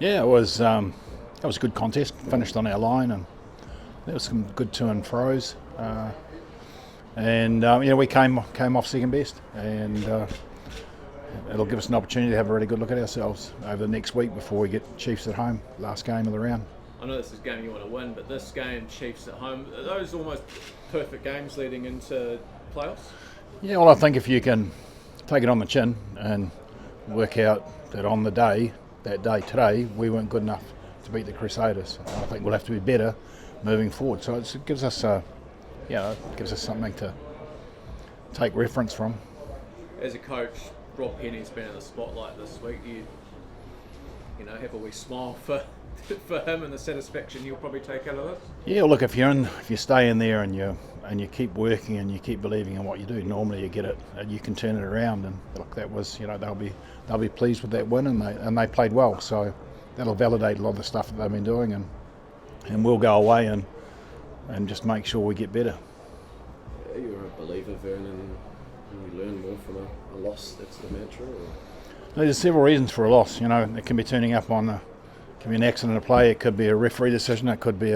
Yeah, it was a good contest. Finished on our line, and there was some good to and fro's. We came off second best, and it'll give us an opportunity to have a really good look at ourselves over the next week before we get Chiefs at home, last game of the round. I know this is a game you want to win, but this game, Chiefs at home, are those almost perfect games leading into playoffs? Yeah, well, I think if you can take it on the chin and work out that on the day, today, we weren't good enough to beat the Crusaders. I think we'll have to be better moving forward. So it gives us something to take reference from. As a coach, Rob Penny's been in the spotlight this week. You know, have a wee smile for him and the satisfaction you'll probably take out of this. Yeah, well, look, if you stay in there and you keep working and you keep believing in what you do, normally you get it and you can turn it around. And look, that was, they'll be pleased with that win, and they played well. So that'll validate a lot of the stuff that they've been doing, and we'll go away and just make sure we get better. You're a believer, Vernon, and you learn more from a loss. That's the mantra. Or? There's several reasons for a loss. It can be turning up on it can be an accident of play. It could be a referee decision. It could be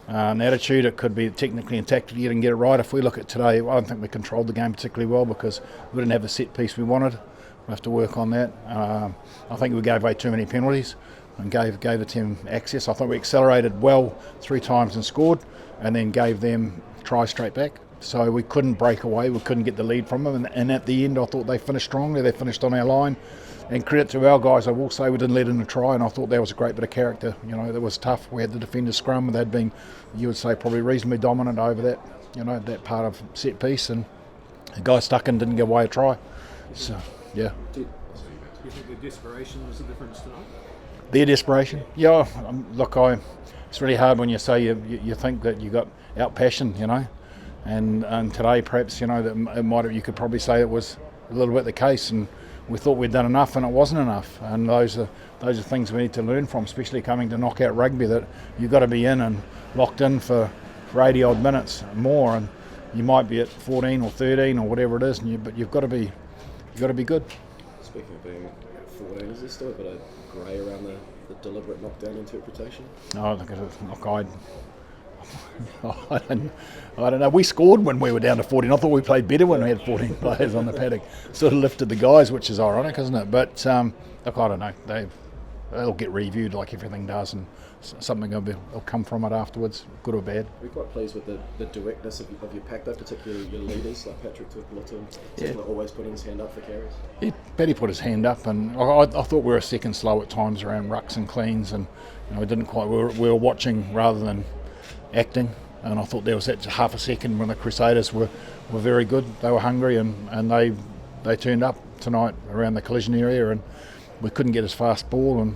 an attitude. It could be technically and tactically you didn't get it right. If we look at today, I don't think we controlled the game particularly well because we didn't have the set piece we wanted. We'll have to work on that. I think we gave away too many penalties and gave the team access. I thought we accelerated well 3 times and scored, and then gave them tries straight back. So we couldn't break away. We couldn't get the lead from them. And at the end, I thought they finished strongly. They finished on our line. And credit to our guys, I will say we didn't let in a try, and I thought that was a great bit of character. That was tough. We had the defender scrum, and they'd been, you would say, probably reasonably dominant over that, that part of set piece, and the guy stuck in, didn't give away a try. So, yeah. Do you think the desperation was the difference tonight? Their desperation? Yeah, look, it's really hard when you say you think that you got out-passioned, and today perhaps, that you could probably say it was a little bit the case, and we thought we'd done enough and it wasn't enough, and those are things we need to learn from, especially coming to knockout rugby, that you've got to be in and locked in for 80 odd minutes more, and you might be at 14 or 13 or whatever it is, but you've got to be good. Speaking of being at 14, is there still a bit of grey around the deliberate knockdown interpretation? No, I don't know. We scored when we were down to 14. I thought we played better when we had 14 players on the paddock. Sort of lifted the guys, which is ironic, isn't it? But look, I don't know. They'll get reviewed like everything does, and something will come from it afterwards, good or bad. We're quite pleased with the directness of your pack, though, particularly your leaders like Patrick Tuipulotu, always putting his hand up for carries. Yeah, Paddy put his hand up, and I thought we were a second slow at times around rucks and cleans, and we didn't quite. We were watching rather than acting, and I thought there was that half a second when the Crusaders were very good. They were hungry, and they turned up tonight around the collision area, and we couldn't get as fast ball, and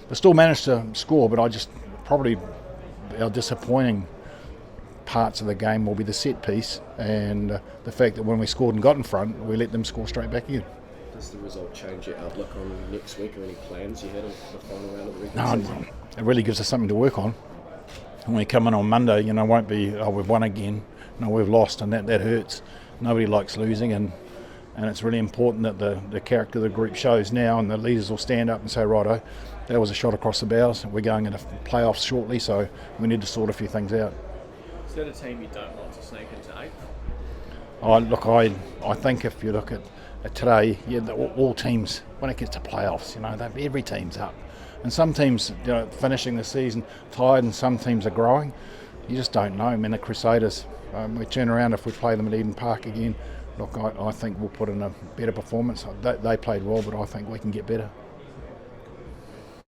they still managed to score. But probably our disappointing parts of the game will be the set piece and the fact that when we scored and got in front, we let them score straight back again. Does the result change your outlook on next week, or any plans you had of the final round of the regular season? No, it really gives us something to work on. When we come in on Monday, won't be, we've won again. No, we've lost, and that hurts. Nobody likes losing, and it's really important that the character the group shows now, and the leaders will stand up and say, righto, that was a shot across the bows. We're going into playoffs shortly, so we need to sort a few things out. Is that a team you don't want to sneak into 8th? I think if you look at today, all teams, when it gets to playoffs, every team's up. And some teams, finishing the season tired, and some teams are growing. You just don't know. I mean, the Crusaders, we turn around if we play them at Eden Park again. Look, I think we'll put in a better performance. They played well, but I think we can get better.